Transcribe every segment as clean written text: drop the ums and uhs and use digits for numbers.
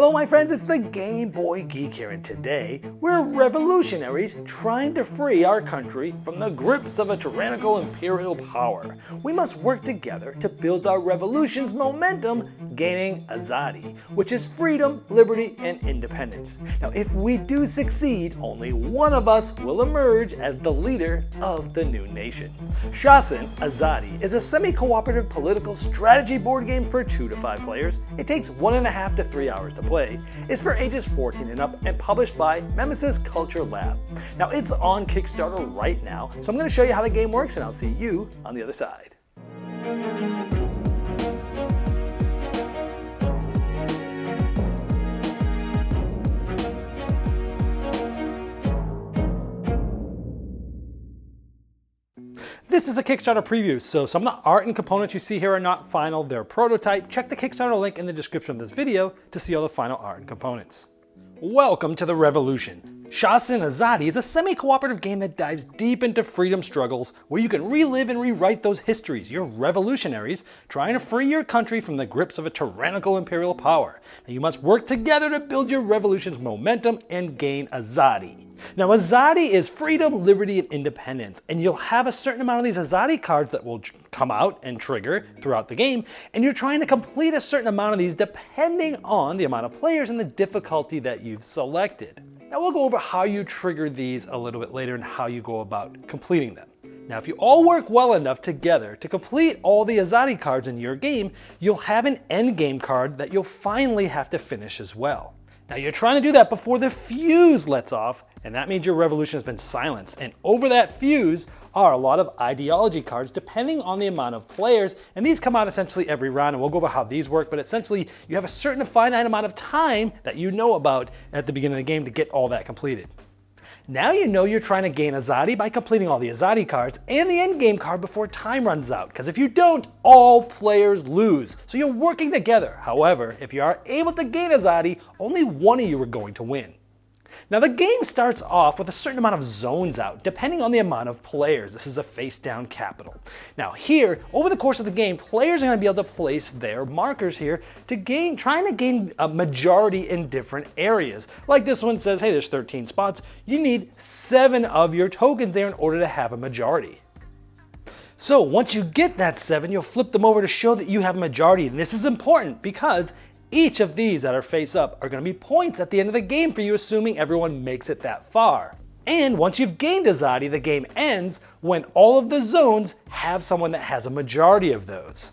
Hello my friends, it's the Game Boy Geek here, and today we're revolutionaries trying to free our country from the grips of a tyrannical imperial power. We must work together to build our revolution's momentum, gaining Azadi, which is freedom, liberty, and independence. Now if we do succeed, only one of us will emerge as the leader of the new nation. Shasn, Azadi, is a semi-cooperative political strategy board game for 2 to 5 players. It takes 1.5 to 3 hours to play, is for ages 14 and up, and published by Nemesis Culture Lab. Now it's on Kickstarter right now, so I'm going to show you how the game works and I'll see you on the other side. This is a Kickstarter preview, so some of the art and components you see here are not final, they're a prototype. Check the Kickstarter link in the description of this video to see all the final art and components. Welcome to the revolution. Shasn Azadi is a semi-cooperative game that dives deep into freedom struggles where you can relive and rewrite those histories. You're revolutionaries trying to free your country from the grips of a tyrannical imperial power. Now you must work together to build your revolution's momentum and gain Azadi. Now Azadi is freedom, liberty, and independence, and you'll have a certain amount of these Azadi cards that will come out and trigger throughout the game, and you're trying to complete a certain amount of these depending on the amount of players and the difficulty that you've selected. Now we'll go over how you trigger these a little bit later and how you go about completing them. Now if you all work well enough together to complete all the Azadi cards in your game, you'll have an end game card that you'll finally have to finish as well. Now you're trying to do that before the fuse lets off, and that means your revolution has been silenced. And over that fuse are a lot of ideology cards depending on the amount of players, and these come out essentially every round, and we'll go over how these work, but essentially you have a certain finite amount of time that you know about at the beginning of the game to get all that completed. Now you know you're trying to gain Azadi by completing all the Azadi cards and the endgame card before time runs out, because if you don't, all players lose. So you're working together. However, if you are able to gain Azadi, only one of you are going to win. Now the game starts off with a certain amount of zones out, depending on the amount of players. This is a face-down capital. Now here, over the course of the game, players are going to be able to place their markers here to trying to gain a majority in different areas. Like this one says, hey, there's 13 spots. You need 7 of your tokens there in order to have a majority. So once you get that 7, you'll flip them over to show that you have a majority. And this is important because each of these that are face up are going to be points at the end of the game for you, assuming everyone makes it that far. And once you've gained Azadi, the game ends when all of the zones have someone that has a majority of those.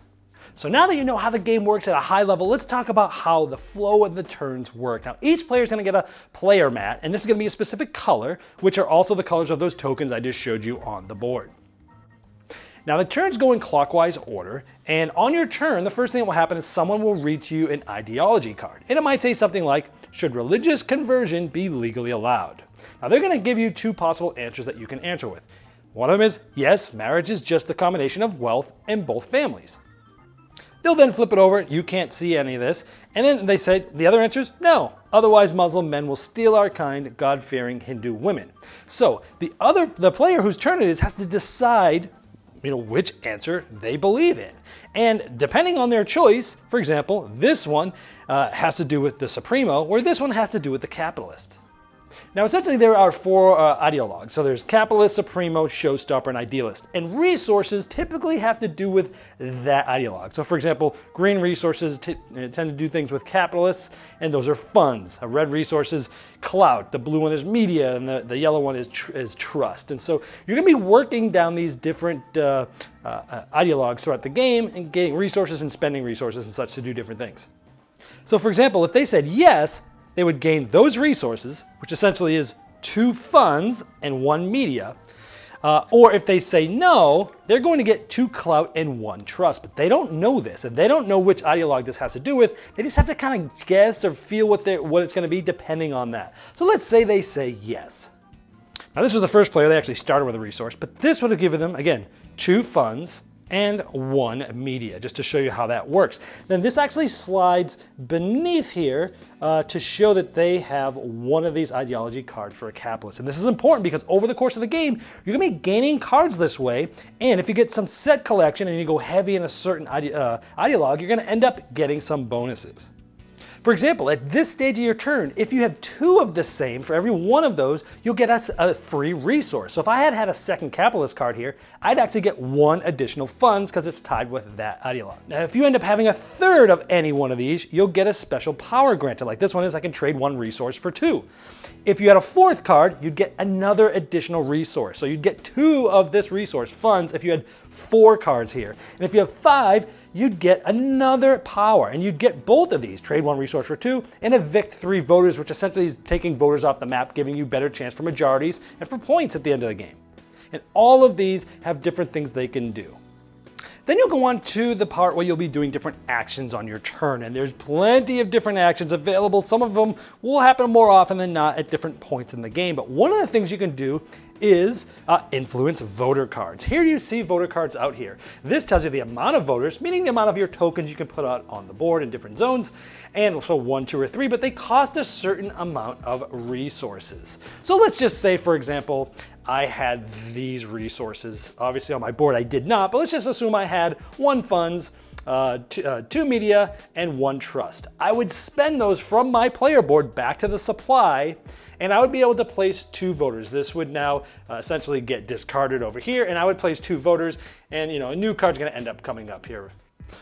So now that you know how the game works at a high level, let's talk about how the flow of the turns work. Now each player is going to get a player mat, and this is going to be a specific color, which are also the colors of those tokens I just showed you on the board. Now the turns go in clockwise order, and on your turn, the first thing that will happen is someone will read to you an ideology card. And it might say something like, should religious conversion be legally allowed? Now they're going to give you 2 possible answers that you can answer with. One of them is, yes, marriage is just the combination of wealth and both families. They'll then flip it over, you can't see any of this, and then they say, the other answer is, no, otherwise Muslim men will steal our kind, God-fearing Hindu women. So the player whose turn it is has to decide which answer they believe in. And depending on their choice, for example, this one has to do with the Supremo, or this one has to do with the capitalist. Now essentially there are 4 ideologues. So there's capitalist, Supremo, showstopper, and idealist. And resources typically have to do with that ideologue. So for example, green resources tend to do things with capitalists, and those are funds. Red resources, clout. The blue one is media, and the yellow one is trust. And so you're going to be working down these different ideologues throughout the game and getting resources and spending resources and such to do different things. So for example, if they said yes, they would gain those resources, which essentially is 2 funds and 1 media. Or if they say no, they're going to get 2 clout and 1 trust. But they don't know this, and they don't know which ideologue this has to do with. They just have to kind of guess or feel what it's going to be depending on that. So let's say they say yes. Now this was the first player. They actually started with a resource, but this would have given them, again, 2 funds and 1 media, just to show you how that works. Then this actually slides beneath here to show that they have one of these ideology cards for a capitalist. And this is important because over the course of the game, you're gonna be gaining cards this way, and if you get some set collection and you go heavy in a certain ideologue, you're gonna end up getting some bonuses. For example, at this stage of your turn, if you have 2 of the same, for every 1 of those, you'll get us a free resource. So if I had a second capitalist card here, I'd actually get 1 additional funds because it's tied with that ideologue. Now, if you end up having a third of any one of these, you'll get a special power granted. Like this one is, I can trade 1 resource for 2. If you had a 4th card, you'd get another additional resource. So you'd get 2 of this resource funds if you had 4 cards here. And if you have 5, you'd get another power, and you'd get both of these, trade 1 resource for 2, and evict 3 voters, which essentially is taking voters off the map, giving you better chance for majorities and for points at the end of the game. And all of these have different things they can do. Then you'll go on to the part where you'll be doing different actions on your turn, and there's plenty of different actions available. Some of them will happen more often than not at different points in the game, but one of the things you can do is influence voter cards. Here you see voter cards out here. This tells you the amount of voters, meaning the amount of your tokens you can put out on the board in different zones, and also 1, 2, or 3, but they cost a certain amount of resources. So let's just say, for example, I had these resources. Obviously on my board I did not, but let's just assume I had 1 funds, 2 media, and 1 trust. I would spend those from my player board back to the supply, and I would be able to place 2 voters. This would now essentially get discarded over here, and I would place 2 voters, and a new card's gonna end up coming up here.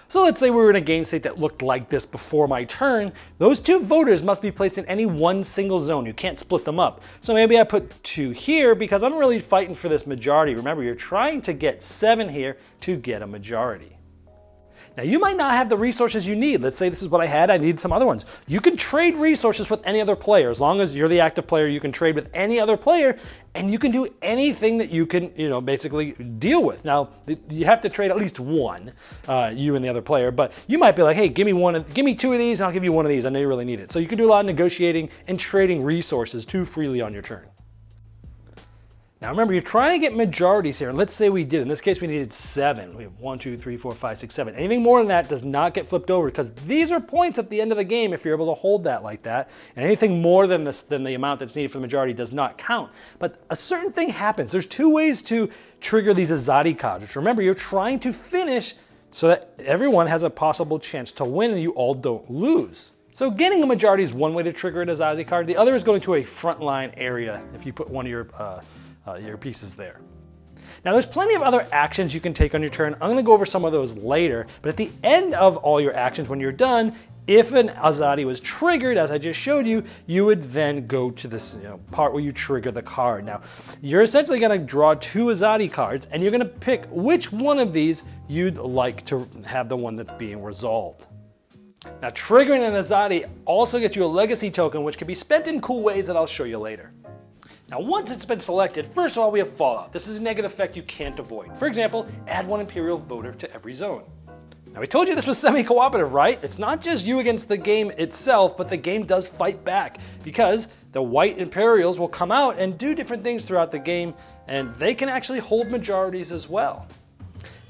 So let's say we were in a game state that looked like this before my turn. Those 2 voters must be placed in any one single zone. You can't split them up. So maybe I put 2 here because I'm really fighting for this majority. Remember, you're trying to get 7 here to get a majority. Now you might not have the resources you need. Let's say this is what I had, I need some other ones. You can trade resources with any other player. As long as you're the active player, you can trade with any other player, and you can do anything that you can, basically deal with. Now, you have to trade at least 1, you and the other player, but you might be like, hey, give me 2 of these, and I'll give you 1 of these. I know you really need it. So you can do a lot of negotiating and trading resources too freely on your turn. Now remember, you're trying to get majorities here, and let's say we did. In this case, we needed 7. We have 1, 2, 3, 4, 5, 6, 7. Anything more than that does not get flipped over because these are points at the end of the game if you're able to hold that like that. And anything more than the amount that's needed for the majority does not count. But a certain thing happens. There's 2 ways to trigger these Azadi cards, which remember, you're trying to finish so that everyone has a possible chance to win and you all don't lose. So getting a majority is one way to trigger an Azadi card. The other is going to a frontline area if you put one of your pieces there. Now there's plenty of other actions you can take on your turn. I'm gonna go over some of those later, but at the end of all your actions when you're done, if an Azadi was triggered, as I just showed you, you would then go to this part where you trigger the card. Now, you're essentially gonna draw 2 Azadi cards, and you're gonna pick which one of these you'd like to have the one that's being resolved. Now, triggering an Azadi also gets you a legacy token, which can be spent in cool ways that I'll show you later. Now, once it's been selected, first of all, we have fallout. This is a negative effect you can't avoid. For example, add 1 Imperial voter to every zone. Now, we told you this was semi-cooperative, right? It's not just you against the game itself, but the game does fight back because the white Imperials will come out and do different things throughout the game, and they can actually hold majorities as well.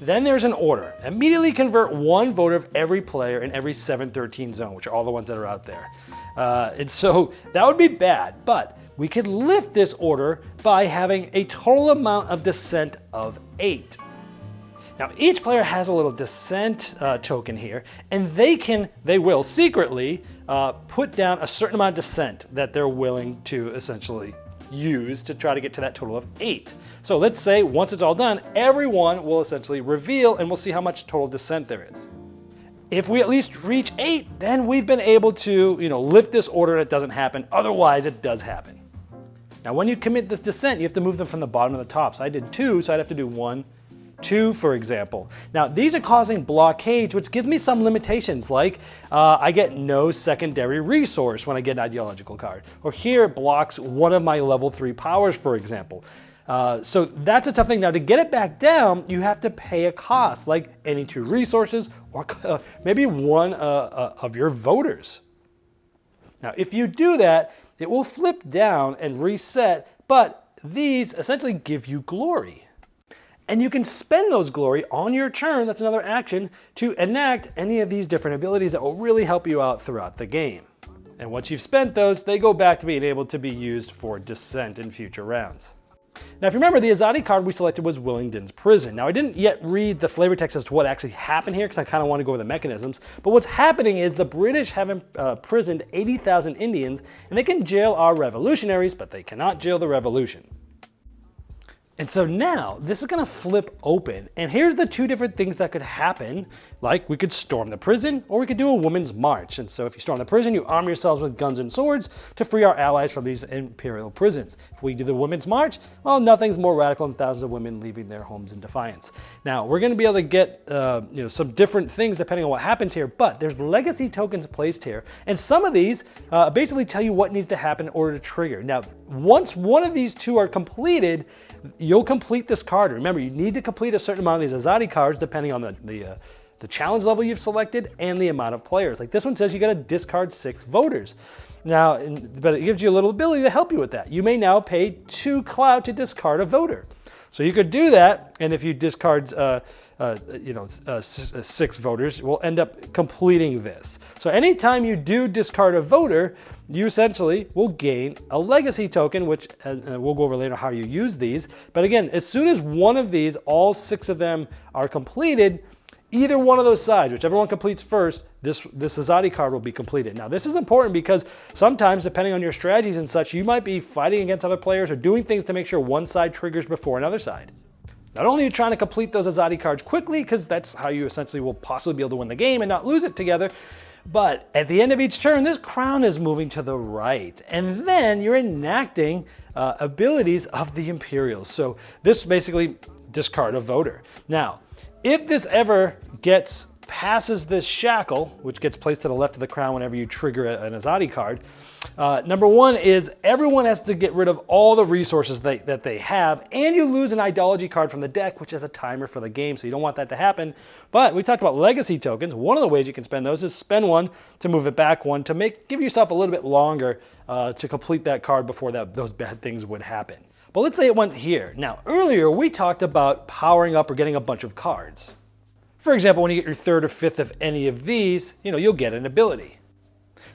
Then there's an order. Immediately convert 1 voter of every player in every 7-13 zone, which are all the ones that are out there. And so that would be bad, but we could lift this order by having a total amount of dissent of 8. Now each player has a little dissent token here, and they will secretly put down a certain amount of dissent that they're willing to essentially use to try to get to that total of 8. So let's say once it's all done, everyone will essentially reveal, and we'll see how much total dissent there is. If we at least reach 8, then we've been able to lift this order and it doesn't happen. Otherwise, it does happen. Now when you commit this dissent, you have to move them from the bottom to the top. So I did 2, so I'd have to do 1, 2, for example. Now these are causing blockades, which gives me some limitations, like I get no secondary resource when I get an ideological card. Or here it blocks one of my level 3 powers, for example. So that's a tough thing. Now to get it back down, you have to pay a cost, like any 2 resources or maybe 1 of your voters. Now if you do that, it will flip down and reset, but these essentially give you glory. And you can spend those glory on your turn, that's another action, to enact any of these different abilities that will really help you out throughout the game. And once you've spent those, they go back to being able to be used for dissent in future rounds. Now, if you remember, the Azadi card we selected was Willingdon's Prison. Now, I didn't yet read the flavor text as to what actually happened here because I kind of want to go over the mechanisms. But what's happening is the British have imprisoned 80,000 Indians, and they can jail our revolutionaries, but they cannot jail the revolution. And so now this is going to flip open, and here's the two different things that could happen. Like, we could storm the prison, or we could do a women's march. And so if you storm the prison, you arm yourselves with guns and swords to free our allies from these imperial prisons. If we do the women's march, well, nothing's more radical than thousands of women leaving their homes in defiance. Now, we're going to be able to get some different things depending on what happens here, but there's legacy tokens placed here, and some of these basically tell you what needs to happen in order to trigger. Now, once one of these two are completed, you'll complete this card. Remember, you need to complete a certain amount of these Azadi cards depending on the challenge level you've selected and the amount of players. Like this one says you got to discard 6 voters. Now, but it gives you a little ability to help you with that. You may now pay 2 clout to discard a voter. So you could do that, and if you discard 6 voters, we'll end up completing this. So anytime you do discard a voter, you essentially will gain a legacy token, which we'll go over later how you use these. But again, as soon as one of these, all 6 of them are completed, either one of those sides, whichever one completes first, this Azadi card will be completed. Now, this is important because sometimes, depending on your strategies and such, you might be fighting against other players or doing things to make sure one side triggers before another side. Not only are you trying to complete those Azadi cards quickly, because that's how you essentially will possibly be able to win the game and not lose it together, but at the end of each turn, this crown is moving to the right, and then you're enacting abilities of the Imperials. So this basically discard a voter. Now, if this ever passes this shackle, which gets placed to the left of the crown whenever you trigger an Azadi card, number one is everyone has to get rid of all the resources that they have, and you lose an ideology card from the deck, which is a timer for the game, so you don't want that to happen. But we talked about legacy tokens. One of the ways you can spend those is spend 1 to move it back 1 to give yourself a little bit longer to complete that card before those bad things would happen. But let's say it went here. Now, earlier we talked about powering up or getting a bunch of cards. For example, when you get your 3rd or 5th of any of these, you'll get an ability.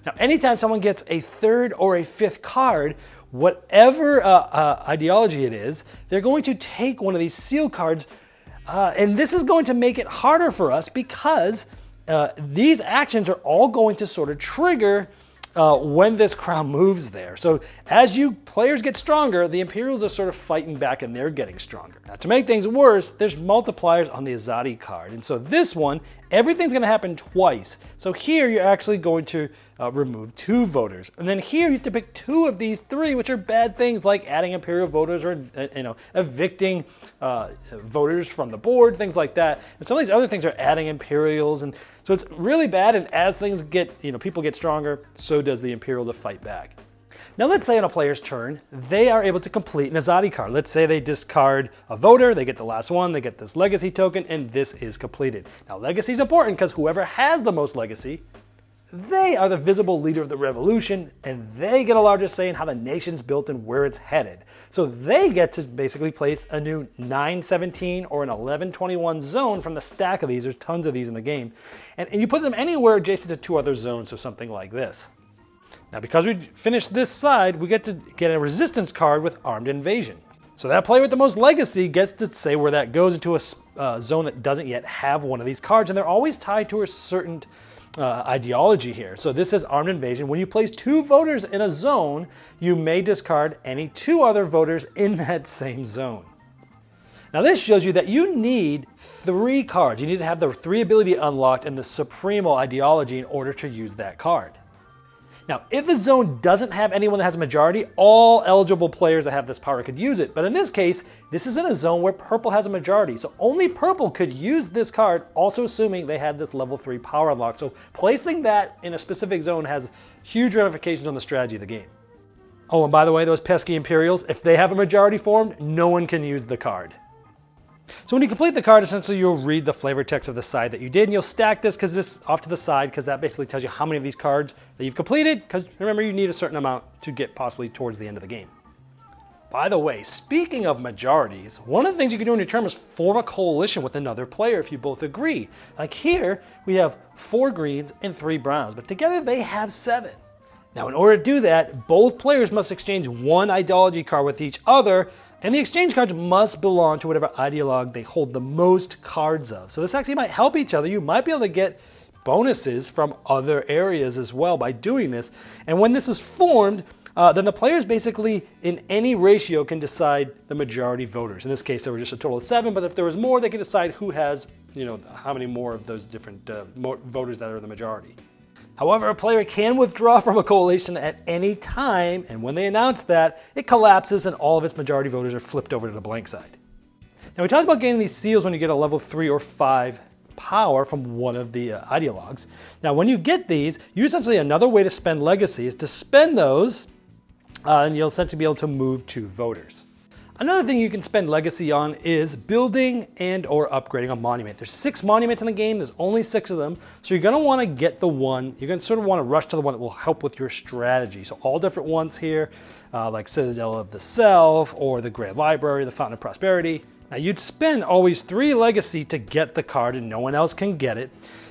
Now, anytime someone gets a 3rd or a 5th card, whatever ideology it is, they're going to take one of these seal cards, and this is going to make it harder for us because these actions are all going to sort of trigger when this crown moves there. So as you players get stronger, the Imperials are sort of fighting back and they're getting stronger. Now, to make things worse, there's multipliers on the Azadi card. And so this one, everything's going to happen twice. So here you're actually going to remove 2 voters. And then here you have to pick 2 of these 3, which are bad things like adding Imperial voters or evicting voters from the board, things like that. And some of these other things are adding Imperials. And so it's really bad, and as things get, people get stronger, so does the Imperial to fight back. Now let's say on a player's turn, they are able to complete an Azadi card. Let's say they discard a voter, they get the last one, they get this legacy token, and this is completed. Now legacy is important because whoever has the most legacy, they are the visible leader of the revolution, and they get a larger say in how the nation's built and where it's headed. So they get to basically place a new 917 or an 1121 zone from the stack of these. There's tons of these in the game. And you put them anywhere adjacent to 2 other zones, so something like this. Now, because we finished this side, we get to get a resistance card with Armed Invasion. So that player with the most legacy gets to say where that goes into a zone that doesn't yet have one of these cards, and they're always tied to a certain ideology here. So this is Armed Invasion. When you place 2 voters in a zone, you may discard any 2 other voters in that same zone. Now this shows you that you need 3 cards. You need to have the 3 ability unlocked and the Supremo ideology in order to use that card. Now, if a zone doesn't have anyone that has a majority, all eligible players that have this power could use it. But in this case, this is in a zone where purple has a majority. So only purple could use this card, also assuming they had this level 3 power unlock. So placing that in a specific zone has huge ramifications on the strategy of the game. Oh, and by the way, those pesky Imperials, if they have a majority formed, no one can use the card. So when you complete the card, essentially you'll read the flavor text of the side that you did, and you'll stack this off to the side, because that basically tells you how many of these cards that you've completed, because remember, you need a certain amount to get possibly towards the end of the game. By the way, speaking of majorities, one of the things you can do in your turn is form a coalition with another player if you both agree. Like here, we have 4 greens and 3 browns, but together they have 7. Now, in order to do that, both players must exchange 1 ideology card with each other And the exchange cards must belong to whatever ideologue they hold the most cards of. So this actually might help each other. You might be able to get bonuses from other areas as well by doing this. And when this is formed, then the players basically in any ratio can decide the majority voters. In this case, there were just a total of 7, but if there was more, they can decide who has, how many more of those different voters that are the majority. However, a player can withdraw from a coalition at any time, and when they announce that, it collapses and all of its majority voters are flipped over to the blank side. Now we talked about getting these seals when you get a level 3 or 5 power from one of the ideologues. Now when you get these, you essentially, another way to spend legacy is to spend those, and you'll essentially be able to move 2 voters. Another thing you can spend legacy on is building and or upgrading a monument. There's 6 monuments in the game, there's only 6 of them, so you're gonna wanna get the one, you're gonna sort of wanna rush to the one that will help with your strategy. So all different ones here, like Citadel of the Self, or the Grand Library, the Fountain of Prosperity. Now you'd spend always 3 legacy to get the card and no one else can get it.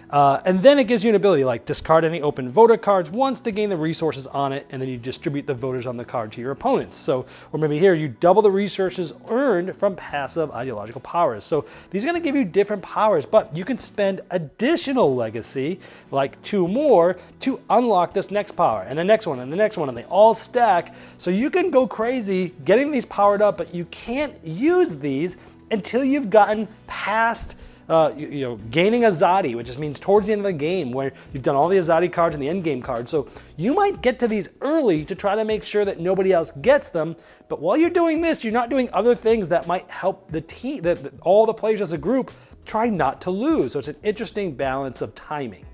And then it gives you an ability like discard any open voter cards once to gain the resources on it, and then you distribute the voters on the card to your opponents. So, or maybe here you double the resources earned from passive ideological powers. So these are going to give you different powers, but you can spend additional legacy, like 2 more, to unlock this next power, and the next one, and the next one, and they all stack. So you can go crazy getting these powered up, but you can't use these until you've gotten past gaining Azadi, which just means towards the end of the game where you've done all the Azadi cards and the end game cards. So you might get to these early to try to make sure that nobody else gets them. But while you're doing this, you're not doing other things that might help the team, all the players as a group try not to lose. So it's an interesting balance of timing.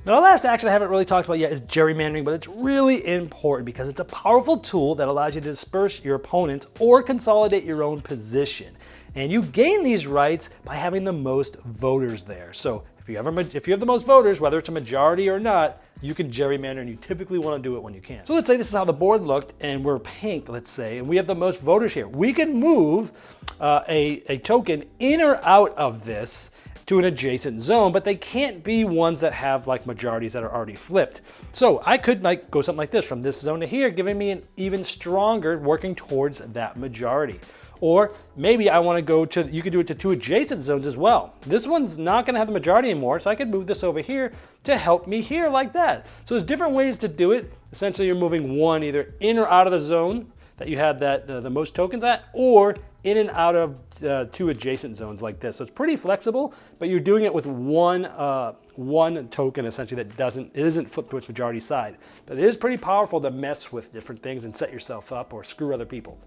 Now the last action I haven't really talked about yet is gerrymandering, but it's really important because it's a powerful tool that allows you to disperse your opponents or consolidate your own position. And you gain these rights by having the most voters there. So if you have the most voters, whether it's a majority or not, you can gerrymander, and you typically want to do it when you can. So let's say this is how the board looked, and we're pink, let's say, and we have the most voters here. We can move a token in or out of this to an adjacent zone, but they can't be ones that have like majorities that are already flipped. So I could like go something like this from this zone to here, giving me an even stronger working towards that majority. Or maybe I want to go to, you could do it to 2 adjacent zones as well. This one's not going to have the majority anymore, so I could move this over here to help me here like that. So there's different ways to do it. Essentially, you're moving one either in or out of the zone that you had the most tokens at, or in and out of 2 adjacent zones like this. So it's pretty flexible, but you're doing it with one token essentially that isn't flipped to its majority side. But it is pretty powerful to mess with different things and set yourself up or screw other people.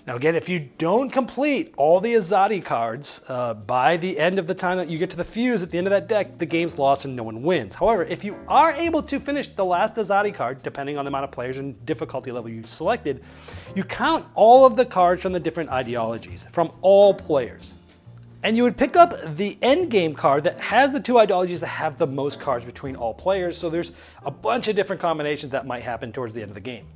Now again, if you don't complete all the Azadi cards by the end of the time that you get to the fuse at the end of that deck, the game's lost and no one wins. However, if you are able to finish the last Azadi card, depending on the amount of players and difficulty level you selected, you count all of the cards from the different ideologies, from all players. And you would pick up the end game card that has the 2 ideologies that have the most cards between all players, so there's a bunch of different combinations that might happen towards the end of the game.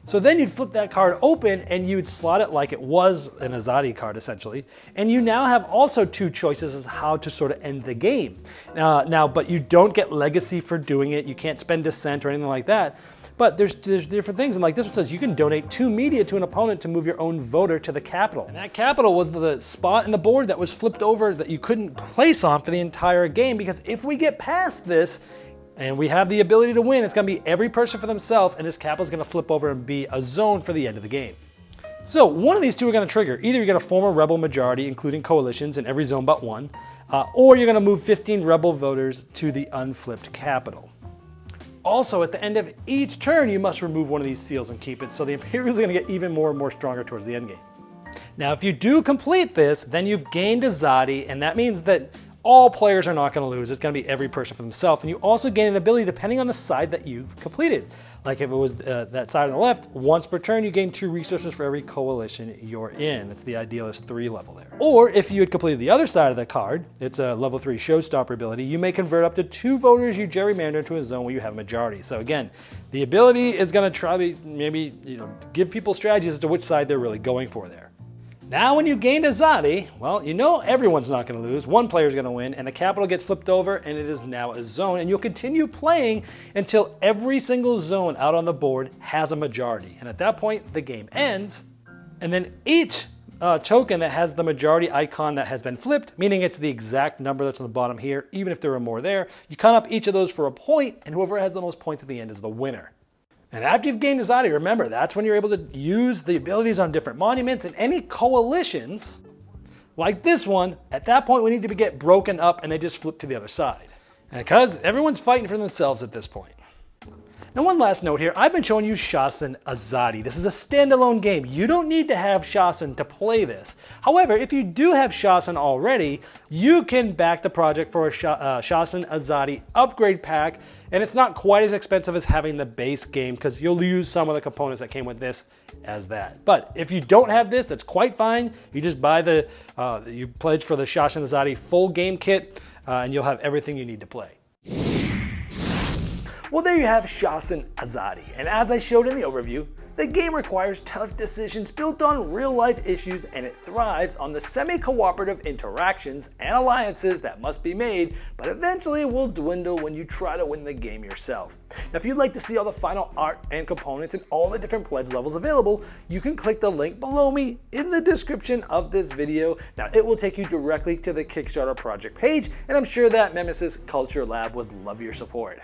So then you'd flip that card open and you'd slot it like it was an Azadi card essentially. And you now have also 2 choices as how to sort of end the game. But you don't get legacy for doing it. You can't spend dissent or anything like that. But there's different things. And like this one says, you can donate 2 media to an opponent to move your own voter to the capital. And that capital was the spot in the board that was flipped over that you couldn't place on for the entire game, because if we get past this, and we have the ability to win, it's going to be every person for themselves, and this capital is going to flip over and be a zone for the end of the game. So one of these 2 are going to trigger. Either you're going to form a rebel majority, including coalitions in every zone but one, or you're going to move 15 rebel voters to the unflipped capital. Also, at the end of each turn, you must remove one of these seals and keep it, so the Imperials are going to get even more and more stronger towards the end game. Now, if you do complete this, then you've gained Azadi, and that means that all players are not going to lose. It's going to be every person for themselves. And you also gain an ability depending on the side that you've completed. Like if it was that side on the left, once per turn, you gain 2 resources for every coalition you're in. It's the Idealist 3 level there. Or if you had completed the other side of the card, it's a level 3 showstopper ability, you may convert up to 2 voters you gerrymander to a zone where you have a majority. So again, the ability is going to try to maybe give people strategies as to which side they're really going for there. Now when you gained Azadi, well, you know everyone's not going to lose. One player's going to win, and the capital gets flipped over, and it is now a zone. And you'll continue playing until every single zone out on the board has a majority. And at that point, the game ends. And then each token that has the majority icon that has been flipped, meaning it's the exact number that's on the bottom here, even if there are more there. You count up each of those for a point, and whoever has the most points at the end is the winner. And after you've gained Azadi, remember, that's when you're able to use the abilities on different monuments, and any coalitions, like this one, at that point we need to get broken up and they just flip to the other side. Because everyone's fighting for themselves at this point. Now one last note here, I've been showing you Shasn Azadi. This is a standalone game. You don't need to have Shasn to play this. However, if you do have Shasn already, you can back the project for a Shasn Azadi upgrade pack, and it's not quite as expensive as having the base game because you'll use some of the components that came with this as that. But if you don't have this, that's quite fine. You just buy you pledge for the Shasn Azadi full game kit, and you'll have everything you need to play. Well, there you have Shasn Azadi, and as I showed in the overview, the game requires tough decisions built on real-life issues, and it thrives on the semi-cooperative interactions and alliances that must be made, but eventually will dwindle when you try to win the game yourself. Now, if you'd like to see all the final art and components and all the different pledge levels available, you can click the link below me in the description of this video. Now, it will take you directly to the Kickstarter project page, and I'm sure that Mimesis Culture Lab would love your support.